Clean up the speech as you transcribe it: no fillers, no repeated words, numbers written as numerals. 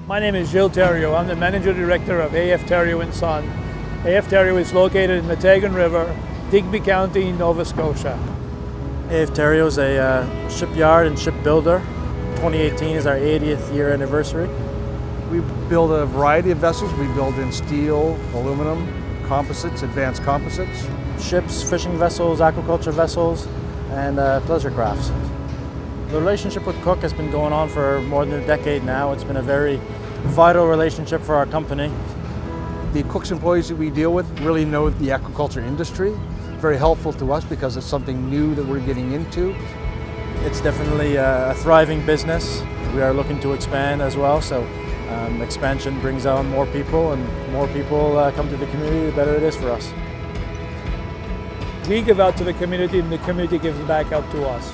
My name is Theriault. I'm the Manager Director of AF Theriault and Son. AF Theriault is located in Meteghan River, Digby County, Nova Scotia. AF Theriault is a shipyard and shipbuilder. 2018 is our 80th year anniversary. We build a variety of vessels. We build in steel, aluminum, composites, advanced composites. Ships, fishing vessels, aquaculture vessels, and pleasure crafts. The relationship with Cooke has been going on for more than a decade now. It's been a very vital relationship for our company. The Cooke's employees that we deal with really know the aquaculture industry. Very helpful to us because it's something new that we're getting into. It's definitely a thriving business. We are looking to expand as well, so expansion brings on more people, and more people come to the community, the better it is for us. We give out to the community and the community gives back out to us.